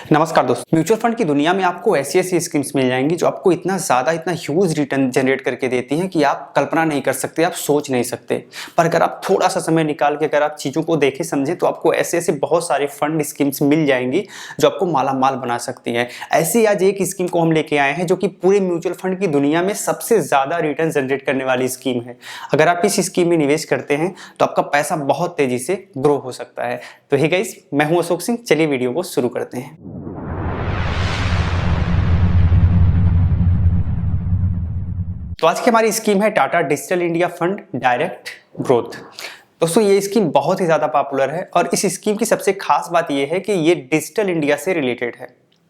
नमस्कार दोस्तों, mutual fund की दुनिया में आपको ऐसी स्कीम्स मिल जाएंगी जो आपको इतना ह्यूज रिटर्न जनरेट करके देती हैं कि आप कल्पना नहीं कर सकते, आप सोच नहीं सकते। पर अगर आप थोड़ा सा समय निकाल के अगर आप चीज़ों को देखें समझें तो आपको ऐसे बहुत सारे फंड स्कीम्स मिल जाएंगी जो आपको माला माल बना सकती हैं। ऐसी आज एक स्कीम को हम लेके आए हैं जो कि पूरे म्यूचुअल फंड की दुनिया में सबसे ज़्यादा रिटर्न जनरेट करने वाली स्कीम है। अगर आप इस स्कीम में निवेश करते हैं तो आपका पैसा बहुत तेजी से ग्रो हो सकता है। तो हे गाइस, मैं हूं अशोक सिंह, चलिए वीडियो को शुरू करते हैं। तो आज की हमारी स्कीम है Tata digital India fund direct growth. दोस्तों, ये स्कीम बहुत ही ज़्यादा पॉपुलर है और इस स्कीम की सबसे खास बात यह है कि ये डिजिटल इंडिया से रिलेटेड है।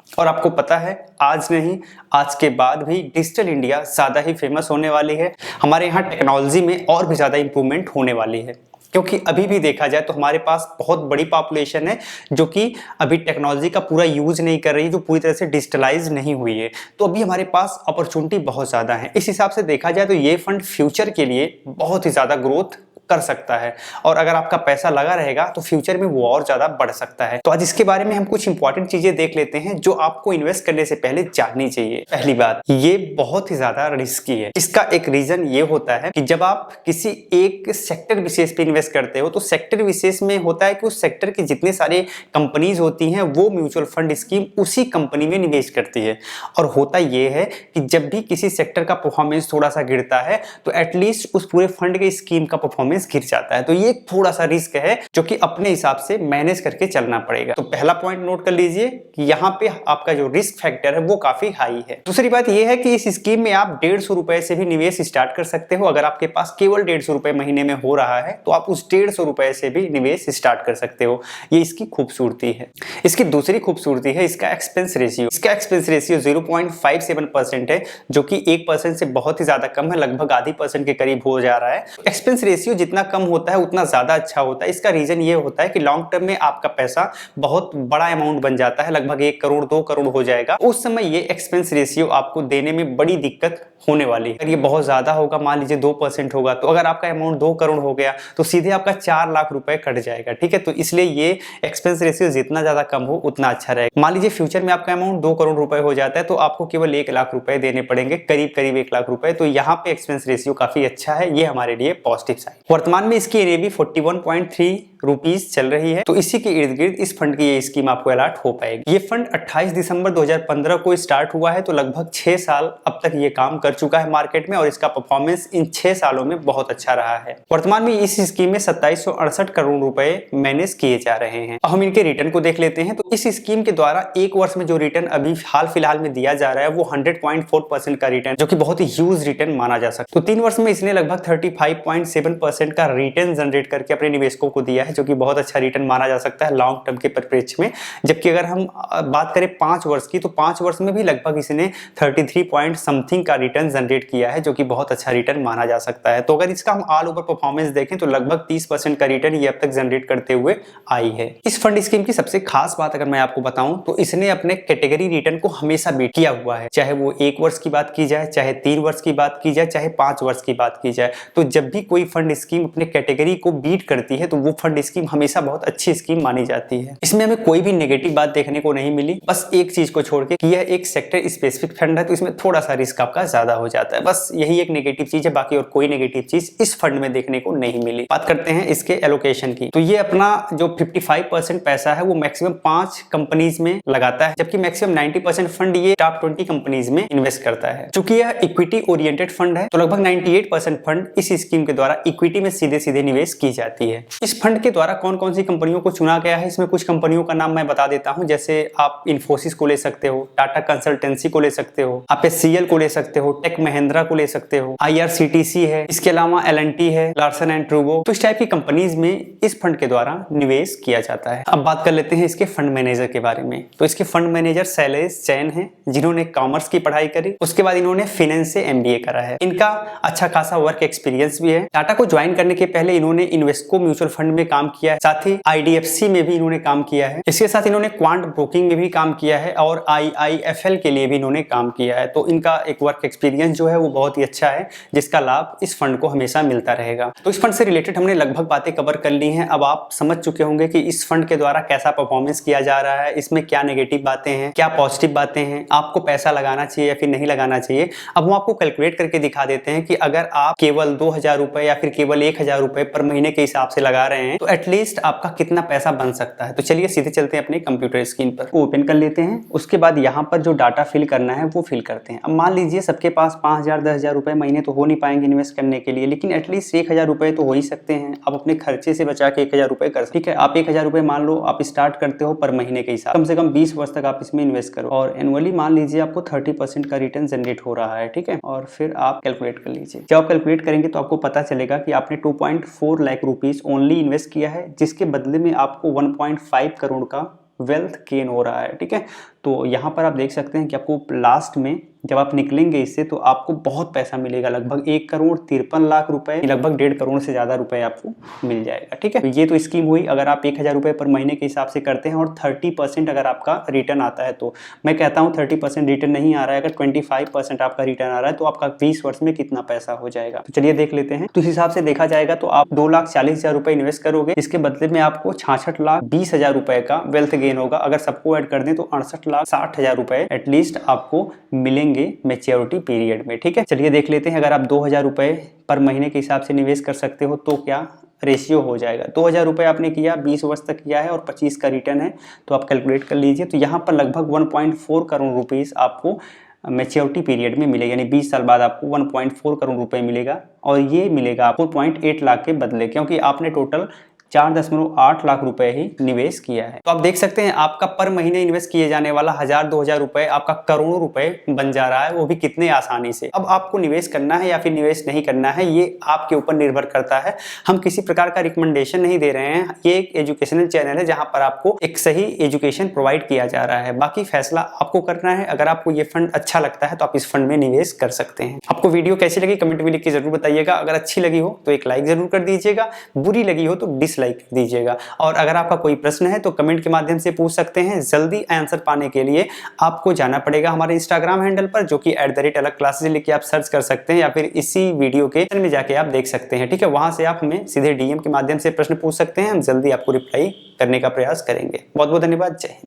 और आपको पता है, आज नहीं आज के बाद भी डिजिटल इंडिया ज़्यादा ही फेमस होने वाली है। हमारे यहाँ टेक्नोलॉजी में और भी ज़्यादा इंप्रूवमेंट होने वाली है, क्योंकि अभी भी देखा जाए तो हमारे पास बहुत बड़ी पॉपुलेशन है जो कि अभी टेक्नोलॉजी का पूरा यूज नहीं कर रही, जो पूरी तरह से डिजिटलाइज नहीं हुई है। तो अभी हमारे पास अपॉर्चुनिटी बहुत ज़्यादा है। इस हिसाब से देखा जाए तो ये फंड फ्यूचर के लिए बहुत ही ज़्यादा ग्रोथ कर सकता है और अगर आपका पैसा लगा रहेगा तो फ्यूचर में वो और ज्यादा बढ़ सकता है। तो आज इसके बारे में हम कुछ इंपॉर्टेंट चीजें देख लेते हैं जो आपको इन्वेस्ट करने से पहले जाननी चाहिए। पहली बात, ये बहुत ही ज्यादा रिस्की है। इसका एक रीजन ये होता है कि जब आप किसी एक सेक्टर विशेष पे इन्वेस्ट करते हो तो सेक्टर विशेष में होता है कि उस सेक्टर के जितने सारे कंपनीज होती हैं वो म्यूचुअल फंड स्कीम उसी कंपनी में निवेश करती है। और होता ये है कि जब भी किसी सेक्टर का परफॉर्मेंस थोड़ा सा गिरता है तो एटलीस्ट उस पूरे फंड के स्कीम का परफॉर्मेंस गिर जाता है। तो ये थोड़ा सा रिस्क है जो कि अपने हिसाब से मैनेज करके चलना पड़ेगा। तो पहला पॉइंट नोट कर लीजिए कि यहाँ पे आपका जो रिस्क फैक्टर है वो काफी हाई है। दूसरी बात ये है कि इस स्कीम में आप 150 रुपए से भी निवेश स्टार्ट कर सकते हो। अगर आपके पास केवल 150 रुपए महीने में हो रहा है तो आप उस 150 रुपए से भी निवेश स्टार्ट कर सकते हो। ये इसकी खूबसूरती है। इसकी दूसरी खूबसूरती है इसका एक्सपेंस रेशियो। इसका एक्सपेंस रेशियो 0.57% है, जो कि 1% से बहुत ही ज्यादा कम है, लगभग आधी % के करीब हो जा रहा है। एक्सपेंस रेशियो जितना कम होता है उतना ज्यादा अच्छा होता है। इसका रीजन ये होता है कि लॉन्ग टर्म में आपका पैसा बहुत बड़ा अमाउंट बन जाता है, लगभग 1 करोड़ 2 करोड़ हो जाएगा। उस समय ये एक्सपेंस रेशियो आपको देने में बड़ी दिक्कत होने वाली है। अगर ये बहुत ज्यादा होगा, मान लीजिए 2% होगा, तो अगर आपका अमाउंट 2 करोड़ हो गया तो सीधे आपका 4 लाख रुपए कट जाएगा। ठीक है, तो इसलिए ये एक्सपेंस रेशियो जितना ज्यादा कम हो उतना अच्छा रहेगा। मान लीजिए फ्यूचर में आपका अमाउंट 2 करोड़ रुपए हो जाता है तो आपको केवल 1 लाख रुपए देने पड़ेंगे, करीब 1 लाख रुपए। तो यहाँ पे एक्सपेंस रेशियो काफी अच्छा है, ये हमारे लिए पॉजिटिव साइड। वर्तमान में इसकी एनएवी 41.3 रुपीस चल रही है। तो इसी के इर्द गिर्द इस फंड की ये स्कीम आपको अलॉट हो पाएगी। ये फंड 28 दिसंबर 2015 को स्टार्ट हुआ है, तो लगभग 6 साल अब तक ये काम कर चुका है मार्केट में और इसका परफॉर्मेंस इन 6 सालों में बहुत अच्छा रहा है। वर्तमान में इस स्कीम में 2768 करोड़ रुपए मैनेज किए जा रहे हैं। अब हम इनके रिटर्न को देख लेते हैं। तो इस स्कीम के द्वारा एक वर्ष में जो रिटर्न अभी हाल फिलहाल में दिया जा रहा है वो 100.4% का रिटर्न, जो कि बहुत ही ह्यूज रिटर्न माना जा सकता है। तो 3 वर्ष में इसने लगभग 35.7% का रिटर्न जनरेट करके अपने निवेशकों को दिया है, जो कि बहुत अच्छा रिटर्न माना जा सकता है लॉन्ग टर्म के परिप्रेक्ष्य में। जबकि अगर हम बात करें 5 वर्ष की, तो 5 वर्ष में भी लगभग इसने 33 पॉइंट समथिंग का रिटर्न जनरेट किया है, जो कि बहुत अच्छा रिटर्न माना जा सकता है। तो अगर इसका हम ऑल ओवर परफॉर्मेंस देखें तो लगभग 30% का रिटर्न ये अब तक जनरेट करते हुए आई है। इस फंड स्कीम की सबसे खास बात अगर मैं आपको बताऊं तो इसने अपने कैटेगरी रिटर्न को हमेशा बीट किया हुआ है, चाहे वो 1 वर्ष की बात की जाए, चाहे 3 वर्ष की बात की जाए, चाहे 5 वर्ष की बात की जाए। तो जब भी कोई फंड स्कीम अपने कैटेगरी को बीट करती है तो वो फंड स्कीम हमेशा बहुत अच्छी स्कीम मानी जाती है। इसमें हमें कोई भी नेगेटिव बात देखने को नहीं मिली, बस एक चीज को छोड़ के कि यह एक सेक्टर स्पेसिफिक फंड है, तो इसमें थोड़ा सा रिस्क आपका ज्यादा हो जाता है। बस यही एक नेगेटिव चीज है, बाकी और कोई नेगेटिव चीज इस फंड में देखने को नहीं मिली। बात करते हैं इसके एलोकेशन की। तो ये अपना जो 55% पैसा है वो मैक्सिमम 5 कंपनीज में लगाता है, जबकि मैक्सिमम 90% फंड ये टॉप 20 कंपनीज में इन्वेस्ट करता है। चूंकि यह इक्विटी ओरिएंटेड फंड है तो लगभग 98% फंड इस स्कीम के द्वारा इक्विटी में सीधे निवेश की जाती है। इस फंड के द्वारा कौन कौन सी कंपनियों को चुना गया है, इसमें कुछ कंपनियों का नाम मैं बता देता हूं। जैसे आप इन्फोसिस को ले सकते हो, टाटा कंसल्टेंसी को ले सकते हो, आप HCL को ले सकते हो, टेक महिंद्रा को ले सकते हो, IRCTC है, इसके अलावा L&T है, लार्सन एंड ट्रूबो। तो इस टाइप की कंपनीज में इस फंड के द्वारा निवेश किया जाता है। अब बात कर लेते हैं इसके फंड मैनेजर के बारे में। तो इसके फंड मैनेजर शैलेश जैन है, जिन्होंने कॉमर्स की पढ़ाई करी, उसके बाद इन्होंने फाइनेंस से MBA करा है। इनका अच्छा खासा वर्क एक्सपीरियंस भी है। टाटा को ज्वाइन करने के पहले इन्होंने इन्वेस्को म्यूचुअल फंड में काम किया है, साथ ही IDFC में भी इन्होंने काम किया है। इसके साथ इन्होंने क्वांट ब्रोकिंग में भी काम किया है और IIFL के लिए भी इन्होंने काम किया है। तो इनका एक वर्क एक्सपीरियंस जो है वो बहुत ही अच्छा है, जिसका लाभ इस फंड को हमेशा मिलता रहेगा। तो इस फंड से रिलेटेड हमने लगभग बातें कवर कर ली हैं। अब आप समझ चुके होंगे कि इस फंड के द्वारा कैसा परफॉर्मेंस किया जा रहा है, इसमें क्या नेगेटिव बातें हैं, क्या पॉजिटिव बातें हैं, आपको पैसा लगाना चाहिए या फिर नहीं लगाना चाहिए। अब हम आपको कैलकुलेट करके दिखा देते हैं कि अगर आप केवल 2000 रुपए या फिर केवल 1000 रुपए पर महीने के हिसाब से लगा रहे हैं तो एटलीस्ट आपका कितना पैसा बन सकता है। तो चलिए सीधे चलते हैं अपने कंप्यूटर स्क्रीन पर, ओपन कर लेते हैं। उसके बाद यहाँ पर जो डाटा फिल करना है वो फिल करते हैं। अब मान लीजिए सबके पास 5000 10,000 रुपए महीने तो हो नहीं पाएंगे इन्वेस्ट करने के लिए, लेकिन एटलीस्ट 1000 रुपए तो हो ही सकते हैं। आप अपने खर्चे से बचा के 1000 रुपए कर सकते, ठीक है। आप 1000 रुपए मान लो आप स्टार्ट करते हो पर महीने के हिसाब, कम से कम 20 वर्ष तक आप इसमें इन्वेस्ट करो और एनुअली मान लीजिए आपको 30% का रिटर्न जनरेट हो रहा है, ठीक है। और फिर आप कैलकुलेट कर लीजिए। जब आप कैलकुलेट करेंगे तो आपको पता चलेगा कि आपने 2.4 लाख रुपीस ओनली इन्वेस्ट किया है, जिसके बदले में आपको 1.5 करोड़ का वेल्थ गेन हो रहा है, ठीक है। तो यहाँ पर आप देख सकते हैं कि आपको लास्ट में जब आप निकलेंगे इससे तो आपको बहुत पैसा मिलेगा, लगभग 1,53 लाख रुपए, लगभग 1.5 करोड़ से ज्यादा रुपए आपको मिल जाएगा, ठीक है। तो ये तो स्कीम हुई अगर आप 1000 रुपए पर महीने के हिसाब से करते हैं और 30% अगर आपका रिटर्न आता है। तो मैं कहता हूँ 30% रिटर्न नहीं आ रहा है, अगर 25% आपका रिटर्न आ रहा है तो आपका 20 वर्ष में कितना पैसा हो जाएगा। तो चलिए देख लेते हैं। तो इस हिसाब से देखा जाएगा तो आप 2,40,000 रुपए इन्वेस्ट करोगे, इसके बदले में आपको 66,20,000 रुपए का वेल्थ गेन होगा। अगर सबको ऐड कर दें तो 68,60,000 रुपए एटलीस्ट आपको मिलेंगे मैच्योरिटी पीरियड में, ठीक है। चलिए देख लेते हैं। अगर आप 2000 रुपए पर महीने के हिसाब से निवेश कर सकते हो तो क्या रेशियो हो जाएगा। 2000 रुपए आपने किया, 20 वर्ष तक किया है और 25 का रिटर्न है, तो आप कैलकुलेट कर लीजिए। तो यहाँ पर लगभग 1.4 करोड़ रुपीस आपको मैच्योरिटी पीरियड में मिलेगा, यानी 20 साल बाद आपको 1.4 करोड़ रुपए मिलेगा और ये मिलेगा आपको 0.8 लाख के बदले, क्योंकि आपने टोटल 4.8 लाख रुपए ही निवेश किया है। तो आप देख सकते हैं आपका पर महीने इन्वेस्ट किए जाने वाला 1000-2000 रुपए आपका करोड़ों रुपए बन जा रहा है, वो भी कितने आसानी से। अब आपको निवेश करना है या फिर निवेश नहीं करना है ये आपके ऊपर निर्भर करता है। हम किसी प्रकार का रिकमेंडेशन नहीं दे रहे हैं, ये एक एजुकेशनल चैनल है जहां पर आपको एक सही एजुकेशन प्रोवाइड किया जा रहा है। बाकी फैसला आपको करना है। अगर आपको ये फंड अच्छा लगता है तो आप इस फंड में निवेश कर सकते हैं। आपको वीडियो कैसी लगी कमेंट में लिख के जरूर बताइएगा। अगर अच्छी लगी हो तो एक लाइक जरूर कर दीजिएगा, बुरी लगी हो तो डिसलाइक कर दीजिएगा। और अगर आपका कोई प्रश्न है तो कमेंट के माध्यम से पूछ सकते हैं। जल्दी आंसर पाने के लिए आपको जाना पड़ेगा हमारे इंस्टाग्राम हैंडल पर, जो कि @अलग क्लासेस लिख के आप सर्च कर सकते हैं, या फिर इसी वीडियो के में जाके आप देख सकते हैं, ठीक है। वहां से आप हमें सीधे DM के माध्यम से प्रश्न पूछ सकते हैं, हम जल्दी आपको रिप्लाई करने का प्रयास करेंगे। बहुत बहुत धन्यवाद। जय हिंद।